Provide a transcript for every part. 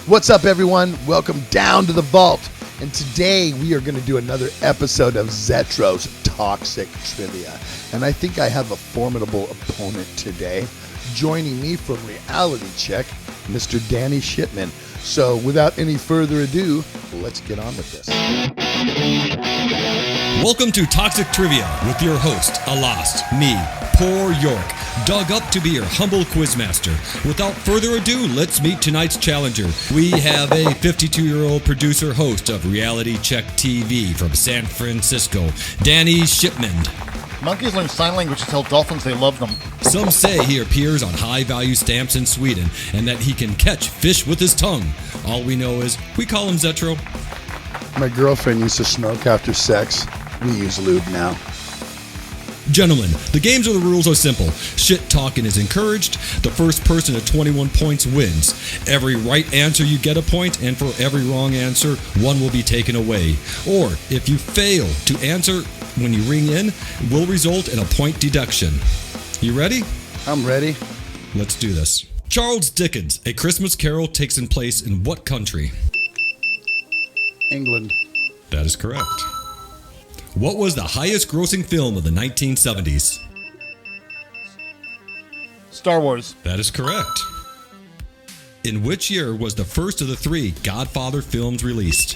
What's up, everyone? Welcome down to the vault. And today we are going to do another episode of Zetro's Toxic Trivia. And I think I have a formidable opponent today. Joining me from Reality Check, Mr. Danny Shipman. So without any further ado, let's get on with this. Welcome to Toxic Trivia with your host, alas, me, Poor York, dug up to be your humble quizmaster. Without further ado, let's meet tonight's challenger. We have a 52-year-old producer host of Reality Check TV from San Francisco, Danny Shipman. Monkeys learn sign language to tell dolphins they love them. Some say he appears on high-value stamps in Sweden and that he can catch fish with his tongue. All we know is we call him Zetro. My girlfriend used to smoke after sex. We use lube now. Gentlemen, the games or the rules are simple. Shit talking is encouraged. The first person to 21 points wins. Every right answer you get a point, and for every wrong answer, one will be taken away. Or, if you fail to answer when you ring in, it will result in a point deduction. You ready? I'm ready. Let's do this. Charles Dickens, A Christmas Carol takes place in what country? England. That is correct. What was the highest grossing film of the 1970s? Star Wars. That is correct. In which year was the first of the three Godfather films released?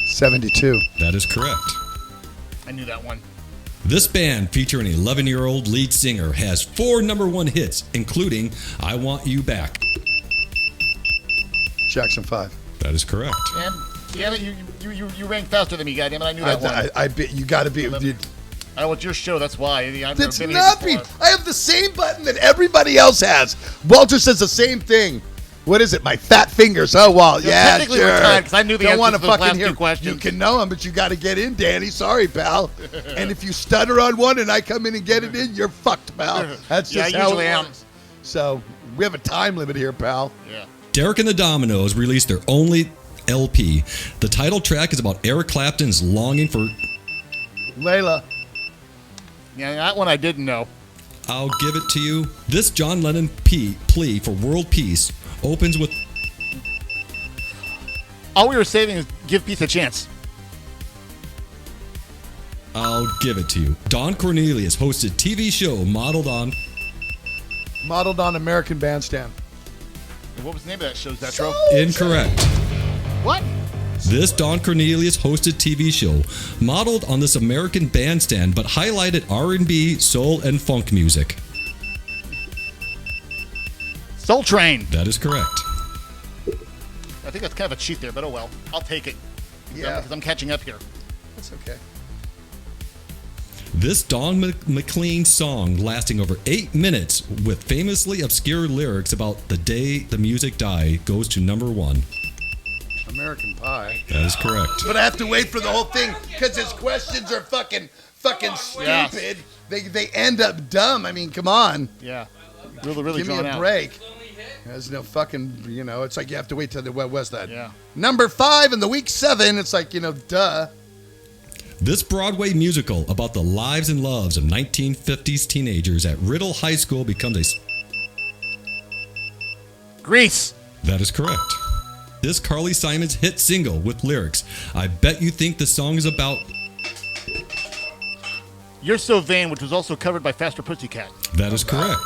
72. That is correct. I knew that one. This band, featuring an 11-year-old lead singer, has 4 number 1 hits, including I Want You Back. Jackson 5. That is correct. Damn it, you rang faster than me, goddammit. I knew that one. I bet you got to be. I know it's your show, that's why. I've That's never been not here me. before. I have the same button that everybody else has. Walter says the same thing. What is it? My fat fingers. Oh, well, You're yeah, technically sure. retired, 'cause I knew the Don't answers wanna to those last fucking two hear. questions. You can know them, but you got to get in, Danny. Sorry, pal. And if you stutter on one and I come in and get it in, you're fucked, pal. That's Yeah, just I how usually it am. works. So we have a time limit here, pal. Yeah. Derek and the Dominoes released their only LP. The title track is about Eric Clapton's longing for... Layla. Yeah, that one I didn't know. I'll give it to you. This John Lennon plea for world peace opens with... All we were saving is give peace a chance. I'll give it to you. Don Cornelius hosted TV show modeled on... American Bandstand. What was the name of that show, Zetro? Incorrect. What? This Don Cornelius hosted TV show modeled on this American Bandstand but highlighted R&B, soul, and funk music. Soul Train. That is correct. I think that's kind of a cheat there, but oh well. I'll take it. Yeah. Because I'm catching up here. That's okay. This Don McLean song lasting over 8 minutes with famously obscure lyrics about the day the music died goes to number 1. American Pie. That is correct. But I have to wait for the whole thing because his questions are fucking Yes. stupid. They end up dumb. I mean, come on. Yeah. Really Give me drawn a out. break. There's no fucking, it's like you have to wait till the West Side. Yeah. Number 5 in the week 7, it's like, duh. This Broadway musical about the lives and loves of 1950s teenagers at Riddle High School becomes a... Grease. That is correct. This Carly Simon's hit single with lyrics, I bet you think the song is about... You're So Vain, which was also covered by Faster Pussycat. That is correct.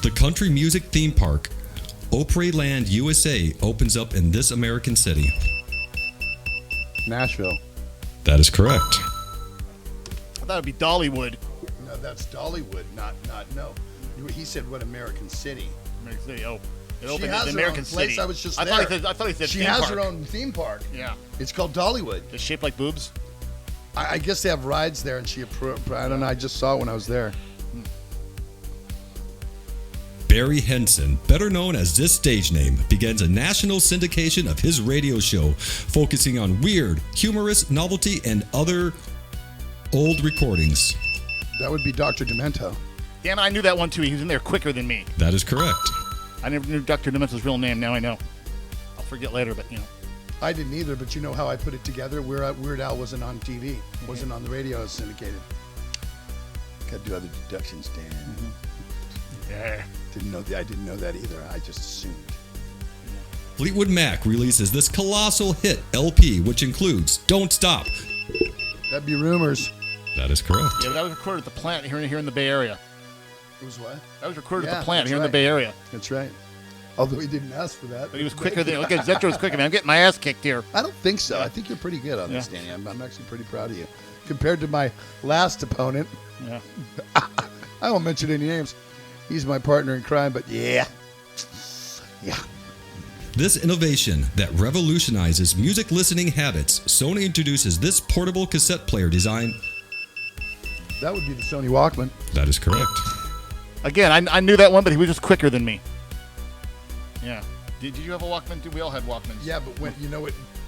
The country music theme park, Opryland, USA, opens up in this American city. Nashville. That is correct. I thought it'd be Dollywood. No, that's Dollywood, no. He said what American city. American City. Oh, it She opened has in her American own place. City. I was just I there. thought he said She theme has park. her own theme park. Yeah. It's called Dollywood. It's shaped like boobs. I guess they have rides there, and I don't know. I just saw it when I was there. Barry Henson, better known as this stage name, begins a national syndication of his radio show, focusing on weird, humorous, novelty, and other old recordings. That would be Dr. Demento. Damn it, I knew that one too. He was in there quicker than me. That is correct. I never knew Dr. Demento's real name. Now I know. I'll forget later, but I didn't either, but you know how I put it together? Weird Al wasn't on TV, wasn't on the radio, it was syndicated. Got to do other deductions, Dan. Yeah. I didn't know that either. I just assumed. Fleetwood Mac releases this colossal hit LP, which includes Don't Stop. That'd be Rumors. That is correct. Yeah, but that was recorded at the plant here in the Bay Area. It was what? That was recorded at Yeah, the plant that's here in right. the Bay Area. That's right. Although he didn't ask for that. But he was quicker than. Look at Zetro was quicker than. I'm getting my ass kicked here. I don't think so. I think you're pretty good on this, Danny. I'm actually pretty proud of you. Compared to my last opponent, Yeah. I won't mention any names. He's my partner in crime, but yeah. This innovation that revolutionizes music listening habits, Sony introduces this portable cassette player design. That would be the Sony Walkman. That is correct. Again, I knew that one, but he was just quicker than me. Yeah. Did you have a Walkman? We all had Walkmans. Yeah, but when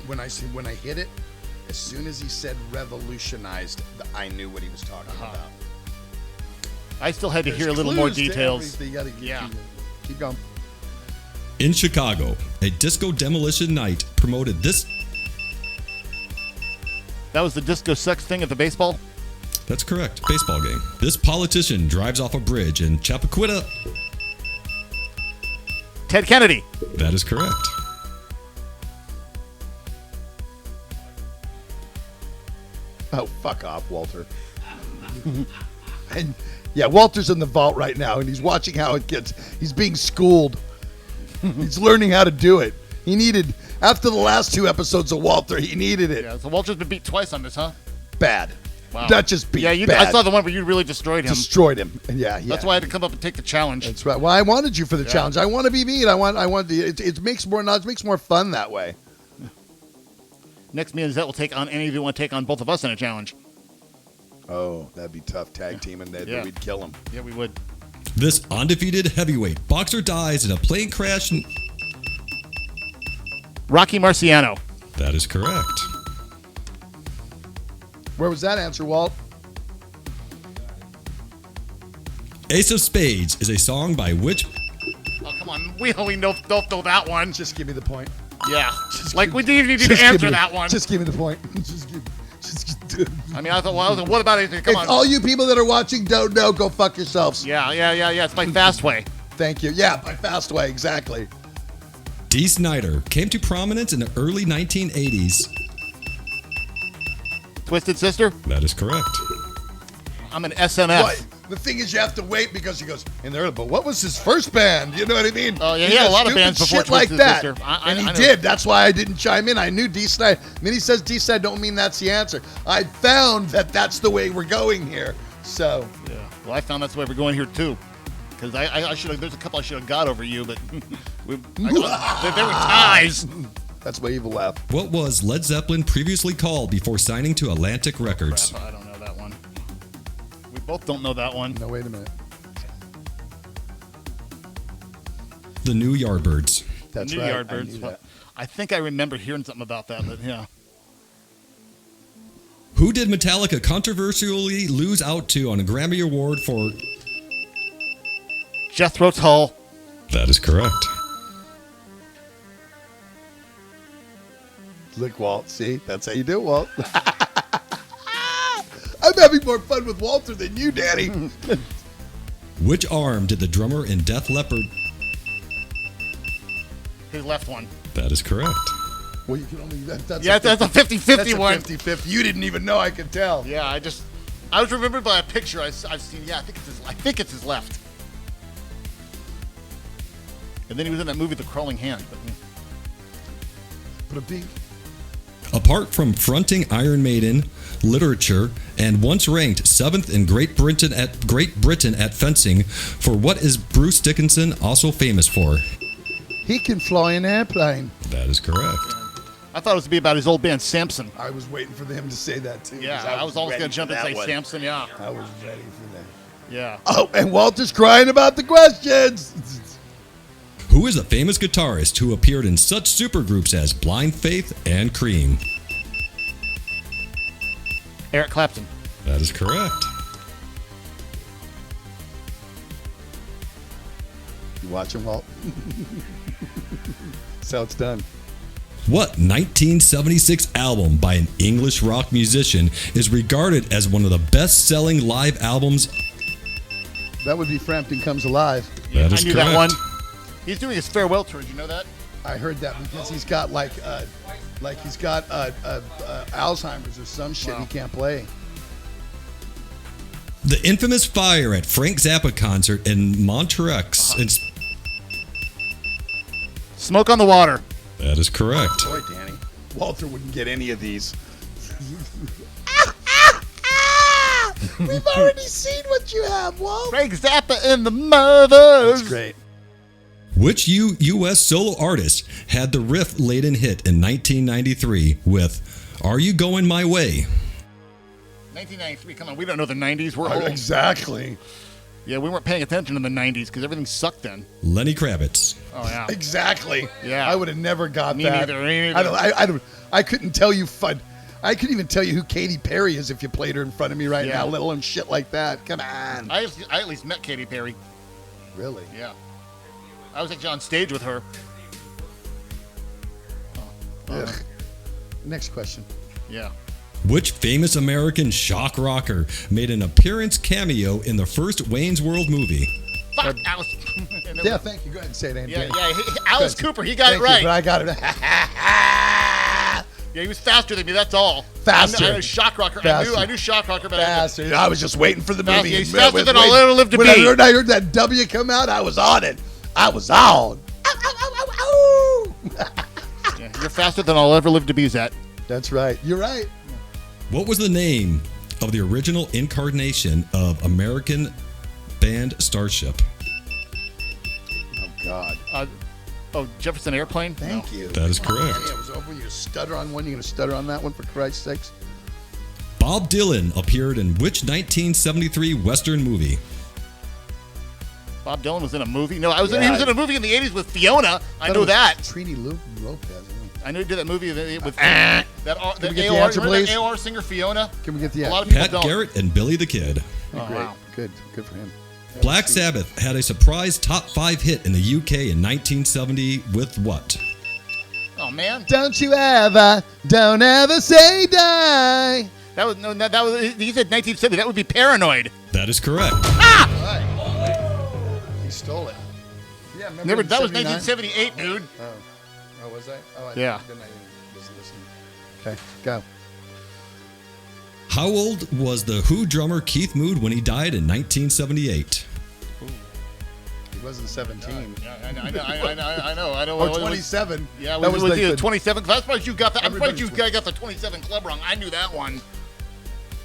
when I hit it, as soon as he said revolutionized, I knew what he was talking about. I still had to hear a There's little more clues to details. everything. You gotta keep going. In Chicago, a disco demolition night promoted this. That was the disco sex thing at the baseball? That's correct. Baseball game. This politician drives off a bridge in Chappaquiddick. Ted Kennedy. That is correct. Oh, fuck off, Walter. And yeah, Walter's in the vault right now, and he's watching how it gets. He's being schooled. He's learning how to do it. He needed, after the last 2 episodes of Walter, he needed it. Yeah, so Walter's been beat twice on this, huh? Bad. Wow. Not just beat. Yeah, bad. I saw the one where you really destroyed him. Destroyed him. And yeah. That's why I had to come up and take the challenge. That's right. Well, I wanted you for the challenge. I want to be beat. I want the. It makes more fun that way. Next, me and Zet will take on any of you want to take on both of us in a challenge. Oh, that'd be tough. Tag team, and then we'd kill him. Yeah, we would. This undefeated heavyweight boxer dies in a plane crash. Rocky Marciano. That is correct. Where was that answer, Walt? Ace of Spades is a song by which. Oh, come on. We don't know that one. Just give me the point. Yeah. Like, we didn't even need to answer that one. Just give me the point. I mean, I thought, well, what about anything? Come If on. all you people that are watching don't know, go fuck yourselves. Yeah. It's by Fastway. Thank you. Yeah, by Fastway, exactly. Dee Snider came to prominence in the early 1980s. Twisted Sister? That is correct. I'm an SMF. What? The thing is, you have to wait because he goes in there. But what was his first band? You know what I mean? Oh, yeah, he had a lot of bands before shit like Twisted that. Sister. And he I know. did. That's why I didn't chime in. I knew D Snider. And then he says D Snider. Don't mean that's the answer. I found that that's the way we're going here. So Yeah. Well, I found that's the way we're going here too. Because I should have. There's a couple I should have got over you, but there were ties. that's why evil laugh. What was Led Zeppelin previously called before signing to Atlantic Records? I don't know that one. We both don't know that one. No, wait a minute. The New Yardbirds. That's New right. Yardbirds. I knew that. I think I remember hearing something about that, but yeah. Who did Metallica controversially lose out to on a Grammy Award for? Jethro Tull. That is correct. Look, Walt. See, that's how you do it, Walt. I'm having more fun with Walter than you, Danny. Which arm did the drummer in Def Leppard? His left one. That is correct. Well, you can only. That's That's a 50-50 one. 50-50. You didn't even know. I could tell. Yeah, I was remembered by a picture I've seen. Yeah, I think it's his left. And then he was in that movie, The Crawling Hand. But, But a beat. Apart from fronting Iron Maiden, literature, and once ranked 7th in Great Britain at fencing, for what is Bruce Dickinson also famous for? He can fly an airplane. That is correct. I thought it was to be about his old band Samson. I was waiting for them to say that too. Yeah, 'cause I was almost ready going to jump for and that say one. Samson, yeah. I was ready for that. Yeah. Oh, and Walter's crying about the questions. Who is a famous guitarist who appeared in such supergroups as Blind Faith and Cream? Eric Clapton. That is correct. You watching, Walt? That's how it's done. What 1976 album by an English rock musician is regarded as one of the best-selling live albums? That would be Frampton Comes Alive. That is I knew correct. that one. He's doing his farewell tour. Did you know that? I heard that because he's got he's got Alzheimer's or some shit. Wow. He can't play. The infamous fire at Frank Zappa concert in Montreux. Smoke on the Water. That is correct. Boy, Danny, Walter wouldn't get any of these. We've already seen what you have, Walt. Frank Zappa and the Mothers. That's great. Which U.S. solo artist had the riff laden hit in 1993 with Are You Going My Way? 1993. Come on, we don't know the 90s. We're old. Exactly. Yeah, we weren't paying attention in the 90s because everything sucked then. Lenny Kravitz. Oh, yeah. Exactly. Yeah. I would have never got Me that. neither. Me neither. I couldn't tell you I couldn't even tell you who Katy Perry is if you played her in front of me right now, let alone shit like that. Come on. I at least met Katy Perry. Really? Yeah. I was actually on stage with her. Ugh. Next question. Yeah. Which famous American shock rocker made an appearance cameo in the first Wayne's World movie? Fuck, Alice. Yeah, thank you. Go ahead and say it, Andy. Yeah. Alice Cooper, he got Thank it right. you, but I got it. Yeah, he was faster than me, that's all. Faster. I knew shock rocker. Faster. I knew shock rocker, but Faster. I was just waiting for the Faster. movie. He's faster than I'll ever live to when be. I heard that W come out, I was on it. I was on. Ow, ow, ow, ow, ow. Yeah, you're faster than I'll ever live to be, Zet. That's right. You're right. What was the name of the original incarnation of American band Starship? Oh, God. Jefferson Airplane? Thank you. That is correct. Yeah, it was over. You stutter on one. You're going to stutter on that one, for Christ's sakes. Bob Dylan appeared in which 1973 Western movie? Bob Dylan was in a movie? No, he was in a movie in the 80s with Fiona. I know that. Trini Lopez. I know he did that movie with Can that we get the AOR, answer, remember that please? AOR singer Fiona? Can we get the A lot of answer? people Pat don't. Garrett and Billy the Kid. Oh, Great. wow. Good for him. Black Sabbath had a surprise top 5 hit in the UK in 1970 with what? Oh, man. Don't ever say die. That was he said 1970. That would be Paranoid. That is correct. He stole it. Yeah, Remember, in that was 79? 1978, dude. Oh, was I? Oh, Yeah. Then I wasn't listening. Okay, go. How old was the Who drummer Keith Moon when he died in 1978? He wasn't 17. Yeah, I know. Or 27. Yeah, that was like the the 27. I'm surprised you got that. I'm surprised you Everybody's got the 27 club wrong. I knew that one.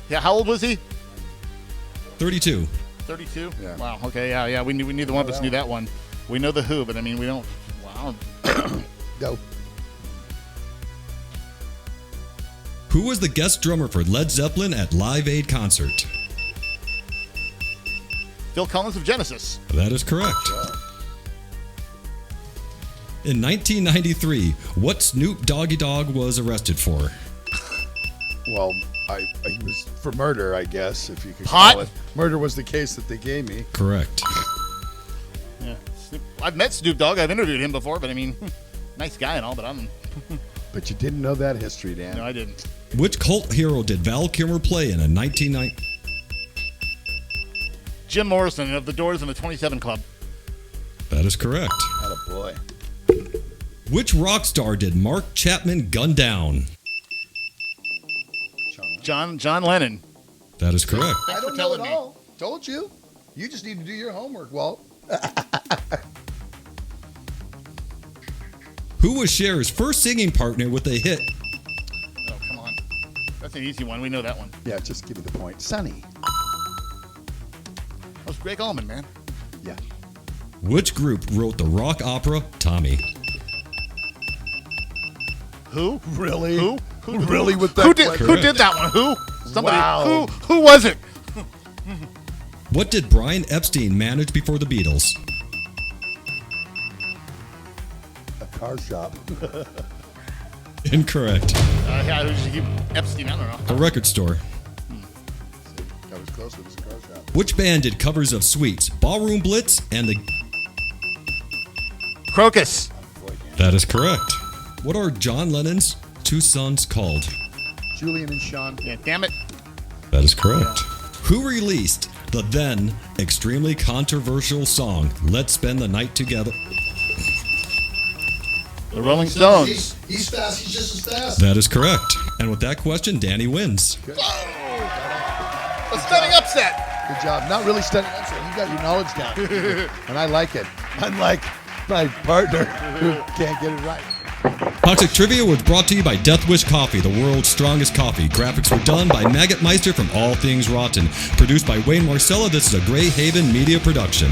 Yeah, how old was he? 32. 32. Yeah. Wow. Okay. Yeah. We knew. Neither one of us knew that one. We know the Who, but I mean, we don't. Wow. Go. Who was the guest drummer for Led Zeppelin at Live Aid concert? Phil Collins of Genesis. That is correct. In 1993, what Snoop Doggy Dogg was arrested for? Well, he was for murder, I guess, if you could Pot? call it. Murder was the case that they gave me. Correct. Yeah. I've met Snoop Dogg. I've interviewed him before, but I mean, nice guy and all, but I'm. But you didn't know that history, Dan. No, I didn't. Which cult hero did Val Kilmer play in a 1990? Jim Morrison of the Doors and the 27 Club. That is correct. Attaboy. Which rock star did Mark Chapman gun down? John Lennon. That is correct. Thanks I don't for know telling it me. all. Told you. You just need to do your homework, Walt. Who was Cher's first singing partner with a hit? Oh, come on. That's an easy one. We know that one. Yeah, just give me the point. Sonny. That was Greg Allman, man. Yeah. Which group wrote the rock opera Tommy? Who? Really? Who? Really with that Who did question? who did that one? Who? Somebody. Wow. Who was it? What did Brian Epstein manage before the Beatles? A car shop. Incorrect. Yeah, it was Epstein. I don't know. A record store. That was close. It was a car shop. Which band did covers of Sweets, Ballroom Blitz, and the... Crocus. That is correct. What are John Lennon's two sons called? Julian and Sean. Yeah, damn it. That is correct. Who released the then extremely controversial song, Let's Spend the Night Together? The Rolling Stones. He's fast. He's just as fast. That is correct. And with that question, Danny wins. A stunning upset. Good job. Not really studying upset. You got your knowledge down. And I like it. Unlike my partner who can't get it right. Toxic Trivia was brought to you by Death Wish Coffee, the world's strongest coffee. Graphics were done by Maggot Meister from All Things Rotten. Produced by Wayne Marcella, this is a Grey Haven media production.